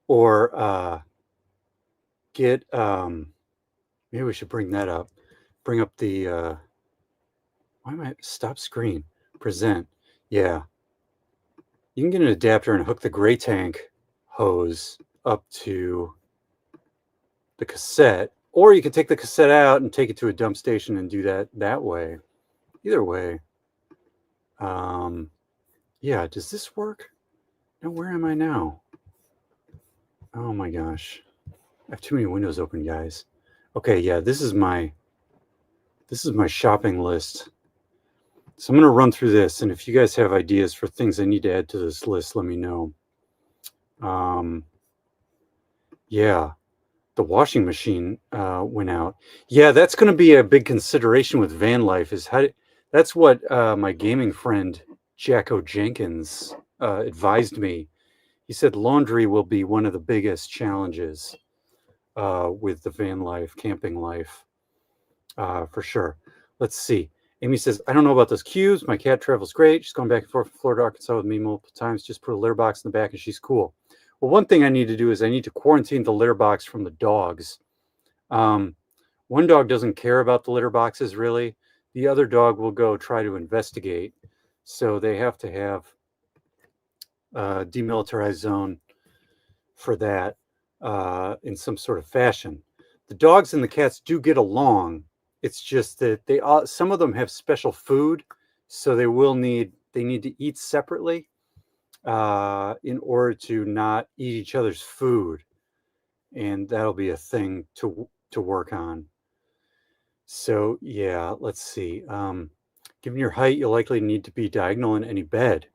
[SPEAKER 1] or get, maybe we should bring that up. Bring up the, why am I, stop screen, present. Yeah. You can get an adapter and hook the gray tank hose up to the cassette, or you can take the cassette out and take it to a dump station and do that way. Either way. Yeah, does this work? No, where am I now? Oh my gosh. I have too many windows open, guys. Okay, yeah, this is my shopping list. So I'm going to run through this, and if you guys have ideas for things I need to add to this list, let me know. Yeah, the washing machine went out. Yeah, that's going to be a big consideration with van life. That's what my gaming friend Jacko Jenkins advised me. He said laundry will be one of the biggest challenges with the van life, camping life, for sure. Let's see. Amy says, I don't know about those cubes. My cat travels great. She's gone back and forth from Florida to Arkansas with me multiple times. Just put a litter box in the back and she's cool. Well, one thing I need to do is I need to quarantine the litter box from the dogs. One dog doesn't care about the litter boxes, really. The other dog will go try to investigate. So they have to have demilitarized zone for that in some sort of fashion. The dogs and the cats do get along. It's just that they all, some of them have special food, so they need to eat separately in order to not eat each other's food, and that'll be a thing to work on. So yeah, let's see. Given your height, you'll likely need to be diagonal in any bed.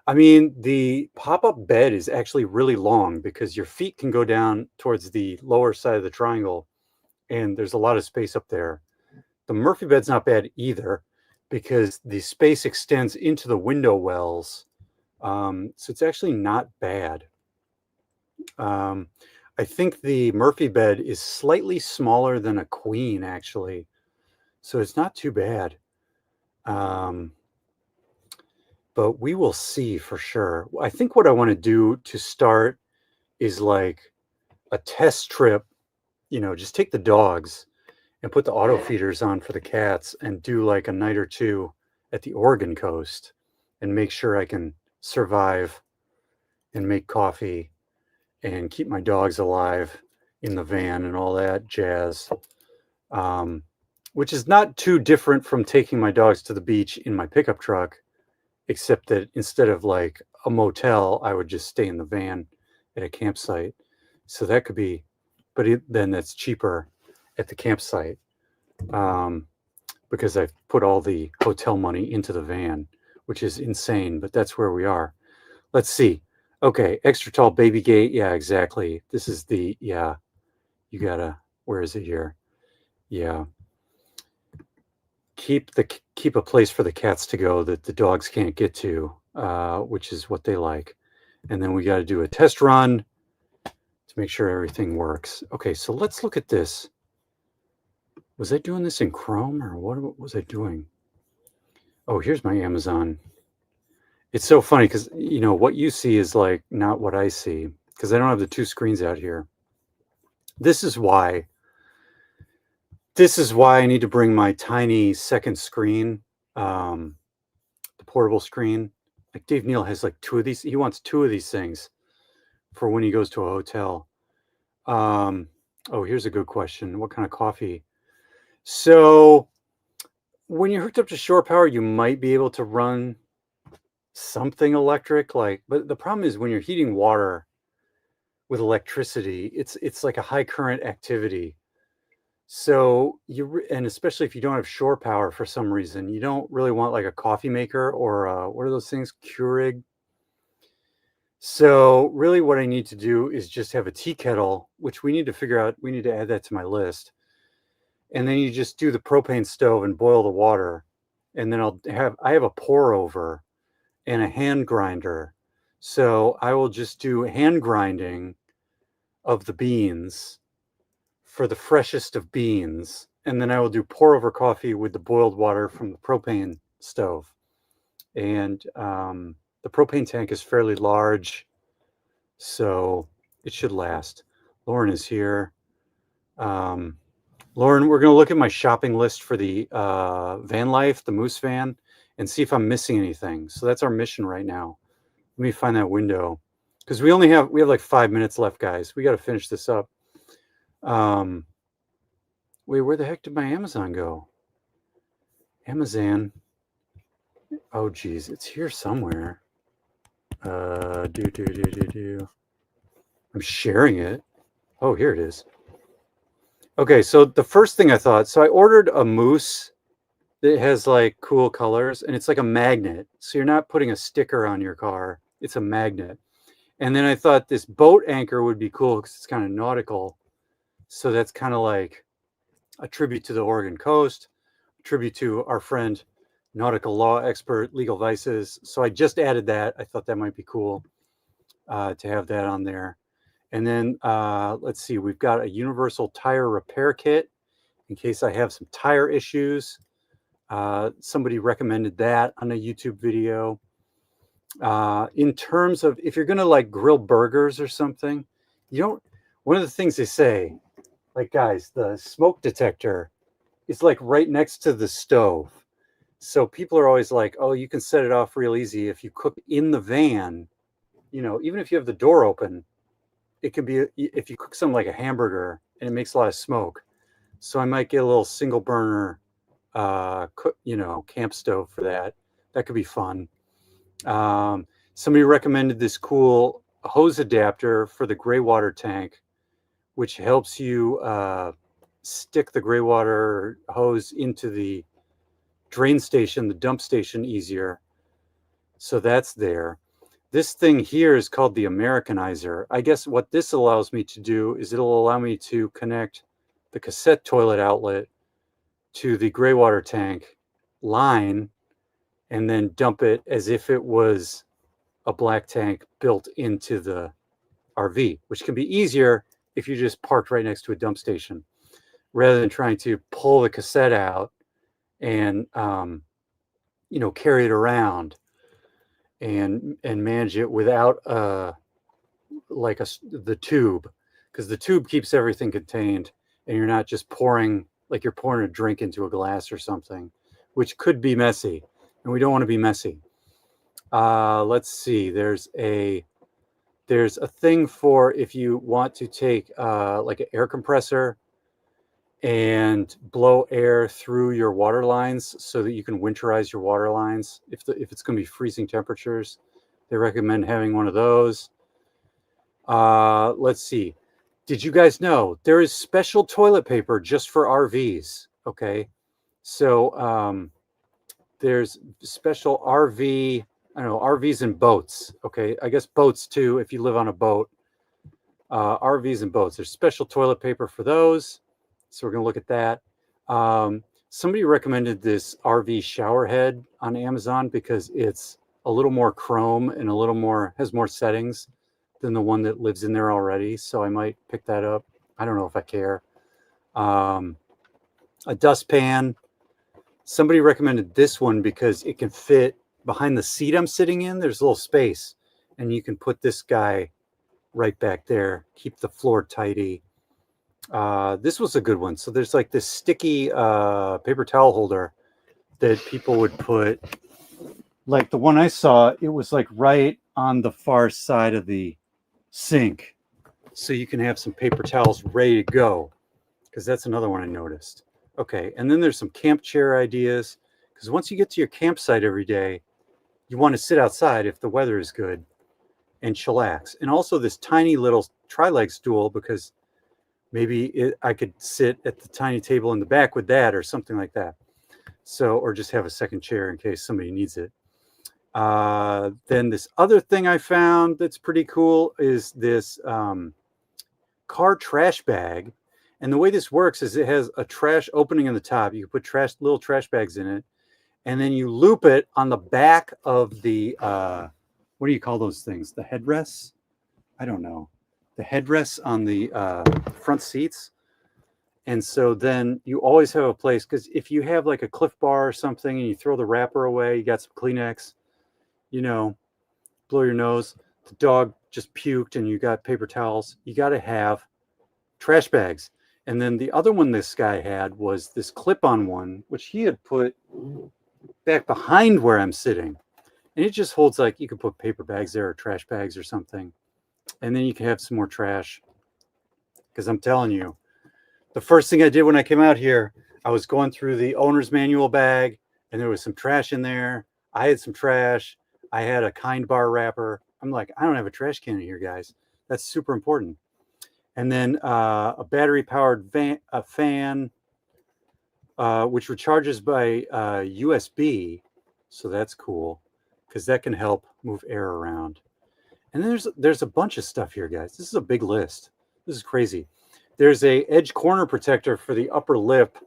[SPEAKER 1] I mean, the pop-up bed is actually really long because your feet can go down towards the lower side of the triangle, and there's a lot of space up there. The Murphy bed's not bad either because the space extends into the window wells. So it's actually not bad. I think the Murphy bed is slightly smaller than a queen, actually. So it's not too bad. But we will see for sure. I think what I want to do to start is like a test trip, just take the dogs and put the auto feeders on for the cats and do like a night or two at the Oregon coast and make sure I can survive and make coffee and keep my dogs alive in the van and all that jazz. Which is not too different from taking my dogs to the beach in my pickup truck, except that instead of like a motel, I would just stay in the van at a campsite. So that could be, but then that's cheaper at the campsite because I've put all the hotel money into the van, which is insane, but that's where we are. Let's see. Okay, extra tall baby gate. Yeah, exactly. This is the, yeah, you gotta, where is it here? Yeah. Keep a place for the cats to go that the dogs can't get to, which is what they like. And then we got to do a test run to make sure everything works. Okay, so let's look at this. Was I doing this in Chrome or what was I doing? Oh, here's my Amazon. It's so funny because what you see is like not what I see because I don't have the two screens out here. This is why I need to bring my tiny second screen, the portable screen. Like Dave Neal has like two of these. He wants two of these things for when he goes to a hotel. Oh, here's a good question. What kind of coffee? So when you're hooked up to shore power, you might be able to run something electric, but the problem is when you're heating water with electricity, it's like a high current activity. So and especially if you don't have shore power for some reason, you don't really want like a coffee maker or what are those things, Keurig. So really what I need to do is just have a tea kettle, which we need to figure out. We need to add that to my list. And then you just do the propane stove and boil the water. And then I have a pour over and a hand grinder. So I will just do hand grinding of the beans for the freshest of beans. And then I will do pour over coffee with the boiled water from the propane stove. And the propane tank is fairly large, so it should last. Lauren is here. Lauren, we're going to look at my shopping list for the van life, the Moose van, and see if I'm missing anything. So that's our mission right now. Let me find that window because we have like 5 minutes left, guys. We got to finish this up. Wait, where the heck did my Amazon go? Amazon. Oh, geez, it's here somewhere. I'm sharing it. Oh, here it is. Okay, so the first thing I thought, so I ordered a moose that has like cool colors, and it's like a magnet. So you're not putting a sticker on your car, it's a magnet. And then I thought this boat anchor would be cool because it's kind of nautical. So that's kind of like a tribute to the Oregon coast, a tribute to our friend, nautical law expert, Legal Vices. So I just added that. I thought that might be cool to have that on there. And then let's see, we've got a universal tire repair kit in case I have some tire issues. Somebody recommended that on a YouTube video. In terms of if you're going to like grill burgers or something, one of the things they say, like guys, the smoke detector is like right next to the stove. So people are always like, oh, you can set it off real easy if you cook in the van. you know, even if you have the door open, it can be, if you cook something like a hamburger and it makes a lot of smoke. So I might get a little single burner, you know, camp stove for that. That could be fun. Somebody recommended this cool hose adapter for the gray water tank, which helps you stick the gray water hose into the drain station, the dump station easier. So that's there. This thing here is called the Americanizer. I guess what this allows me to do is it'll allow me to connect the cassette toilet outlet to the gray water tank line and then dump it as if it was a black tank built into the RV, which can be easier if you just parked right next to a dump station rather than trying to pull the cassette out and you know, carry it around and manage it without like the tube, because the tube keeps everything contained and you're not just pouring, like you're pouring a drink into a glass or something, which could be messy, and we don't want to be messy. Let's see, there's a thing for if you want to take like an air compressor and blow air through your water lines so that you can winterize your water lines if it's going to be freezing temperatures. They recommend having one of those. Let's see. Did you guys know there is special toilet paper just for RVs? Okay. So there's special RV, I don't know, RVs and boats. Okay. I guess boats too, if you live on a boat. RVs and boats. There's special toilet paper for those. So we're going to look at that. Somebody recommended this RV shower head on Amazon because it's a little more chrome and a little more, has more settings than the one that lives in there already. So I might pick that up. I don't know if I care. A dustpan. Somebody recommended this one because it can fit behind the seat I'm sitting in. There's a little space and you can put this guy right back there, keep the floor tidy. This was a good one. So there's like this sticky paper towel holder that people would put, like the one I saw, it was like right on the far side of the sink. So you can have some paper towels ready to go, because that's another one I noticed. Okay, and then there's some camp chair ideas, because once you get to your campsite every day, you want to sit outside if the weather is good and chillax. And also this tiny little tri-leg stool, because maybe I could sit at the tiny table in the back with that or something like that. So, or just have a second chair in case somebody needs it. Then this other thing I found that's pretty cool is this car trash bag. And the way this works is it has a trash opening in the top. You can put little trash bags in it. And then you loop it on the back of the, what do you call those things? The headrests? I don't know. The headrests on the front seats. And so then you always have a place, because if you have like a Cliff Bar or something and you throw the wrapper away, you got some Kleenex, you know, blow your nose, the dog just puked and you got paper towels, you got to have trash bags. And then the other one this guy had was this clip-on one, which he had put back behind where I'm sitting. And it just holds, like, you can put paper bags there or trash bags or something. And then you can have some more trash. Because I'm telling you, the first thing I did when I came out here, I was going through the owner's manual bag and there was some trash in there. I had some trash. I had a Kind Bar wrapper. I'm like, I don't have a trash can in here, guys. That's super important. And then a battery-powered fan, which recharges by USB. So that's cool, because that can help move air around. And then there's a bunch of stuff here, guys. This is a big list. This is crazy. There's a edge corner protector for the upper lip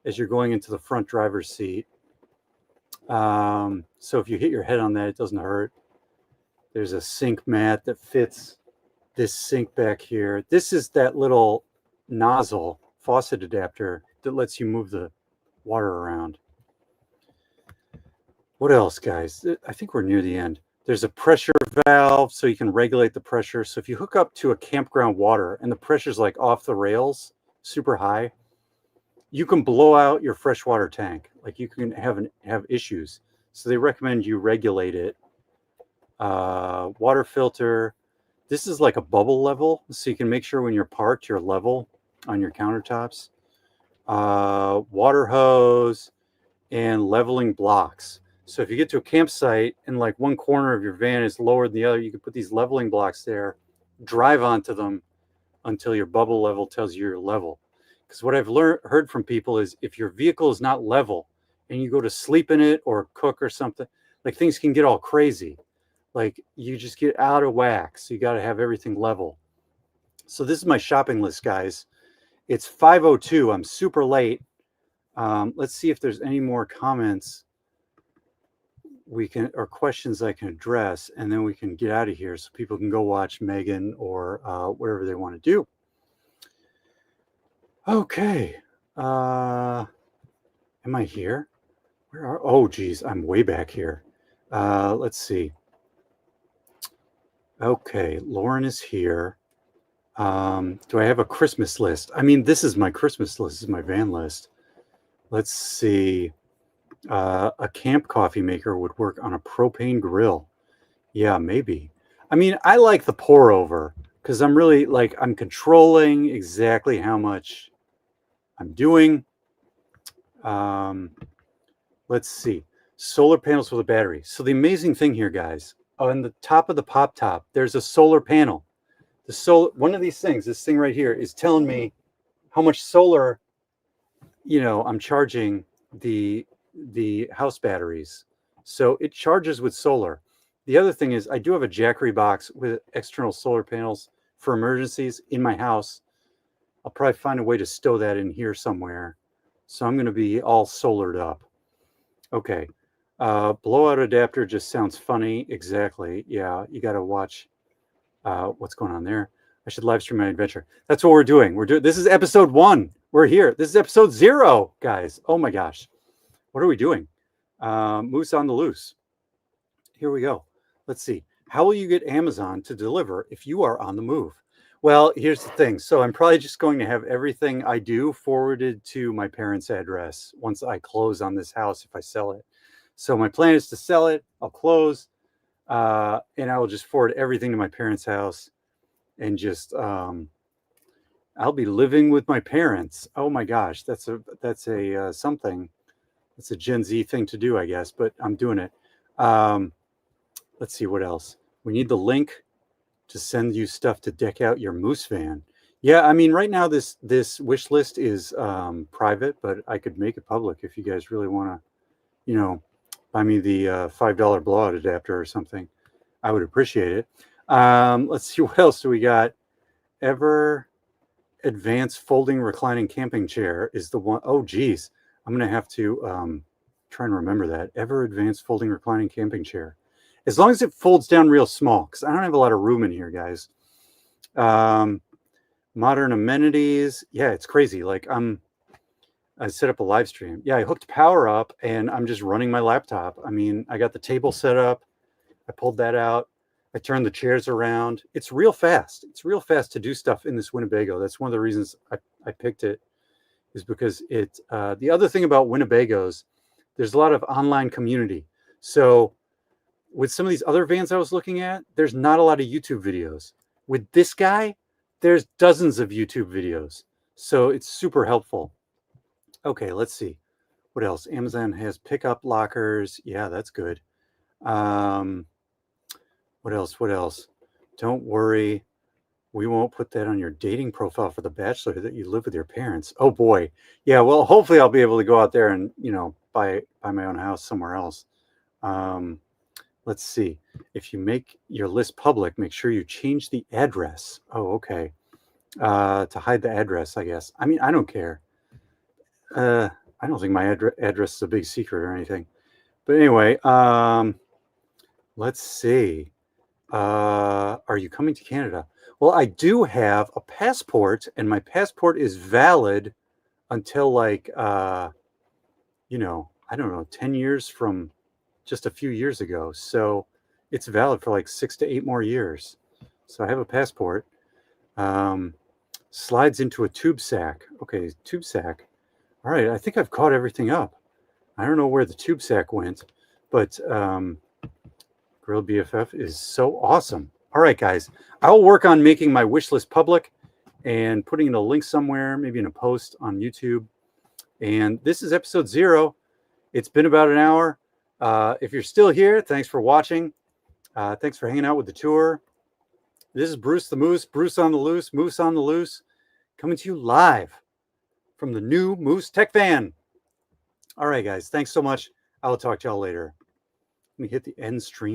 [SPEAKER 1] as you're going into the front driver's seat. So if you hit your head on that, it doesn't hurt. There's a sink mat that fits this sink back here. This is that little nozzle faucet adapter that lets you move the water around. What else, guys? I think we're near the end. There's a pressure valve so you can regulate the pressure. So if you hook up to a campground water and the pressure's like off the rails, super high, you can blow out your freshwater tank. Like you can have issues. So they recommend you regulate it water filter. This is like a bubble level, so you can make sure when you're parked, you're level on your countertops. Water hose and leveling blocks. So if you get to a campsite and like one corner of your van is lower than the other, you can put these leveling blocks there, drive onto them until your bubble level tells you you're level. Because what I've heard from people is if your vehicle is not level and you go to sleep in it or cook or something, like things can get all crazy. Like you just get out of whack. So you got to have everything level. So this is my shopping list, guys. It's 5:02. I'm super late. Let's see if there's any more comments we can or questions I can address, and then we can get out of here so people can go watch Megan or whatever they want to do. Okay. Am I here? Where are? Oh, geez, I'm way back here. Let's see. Okay, Lauren is here. Do I have a Christmas list? I mean, this is my Christmas list. This is my van list. Let's see. A camp coffee maker would work on a propane grill. Yeah, maybe. I mean, I like the pour over because I'm really like, I'm controlling exactly how much I'm doing. Let's see. Solar panels with a battery. So the amazing thing here, guys, on the top of the pop top, there's a solar panel. The solar, one of these things, this thing right here is telling me how much solar, I'm charging the house batteries. So it charges with solar. The other thing is I do have a Jackery box with external solar panels for emergencies in my house. I'll probably find a way to stow that in here somewhere. So I'm going to be all solared up. Okay. Blowout adapter just sounds funny. Exactly. Yeah, you got to watch what's going on there. I should live stream my adventure. That's what we're doing. This is episode 1. We're here. This is episode 0, guys. Oh my gosh. What are we doing? Moose on the loose. Here we go. Let's see. How will you get Amazon to deliver if you are on the move? Well, here's the thing. So I'm probably just going to have everything I do forwarded to my parents' address once I close on this house if I sell it. So my plan is to sell it. I'll close, and I will just forward everything to my parents' house, and just I'll be living with my parents. Oh my gosh, that's a something. It's a Gen Z thing to do, I guess, but I'm doing it. Let's see what else. We need the link to send you stuff to deck out your moose van. Yeah, I mean, right now this wish list is private, but I could make it public if you guys really want to, buy me the $5 blowout adapter or something. I would appreciate it. Let's see, what else do we got? Ever advanced folding reclining camping chair is the one. Oh, geez. I'm going to have to try and remember that. Ever advanced folding reclining camping chair. As long as it folds down real small, because I don't have a lot of room in here, guys. Modern amenities. Yeah, it's crazy. Like I set up a live stream. Yeah, I hooked power up and I'm just running my laptop. I mean, I got the table set up. I pulled that out. I turned the chairs around. It's real fast. It's real fast to do stuff in this Winnebago. That's one of the reasons I picked it, is because it, the other thing about Winnebagos, there's a lot of online community. So with some of these other vans I was looking at, there's not a lot of YouTube videos. With this guy, there's dozens of YouTube videos. So it's super helpful. Okay, let's see. What else? Amazon has pickup lockers. Yeah, that's good. What else? Don't worry. We won't put that on your dating profile for The Bachelor that you live with your parents. Oh boy. Yeah, well, hopefully I'll be able to go out there and, buy my own house somewhere else. Let's see. If you make your list public, make sure you change the address. Oh, okay. To hide the address, I guess. I mean, I don't care. I don't think my address is a big secret or anything. But anyway, let's see. Are you coming to Canada? Well, I do have a passport, and my passport is valid until like, I don't know, 10 years from just a few years ago. So it's valid for like 6 to 8 more years. So I have a passport. Slides into a tube sack. Okay, tube sack. All right, I think I've caught everything up. I don't know where the tube sack went, but Grilled BFF is so awesome. All right, guys. I'll work on making my wish list public and putting in a link somewhere, maybe in a post on YouTube. And this is episode 0. It's been about an hour. If you're still here, thanks for watching. Thanks for hanging out with the tour. This is Bruce the Moose, Bruce on the Loose, Moose on the Loose, coming to you live from the new Moose Tech Van. All right, guys. Thanks so much. I'll talk to y'all later. Let me hit the end stream.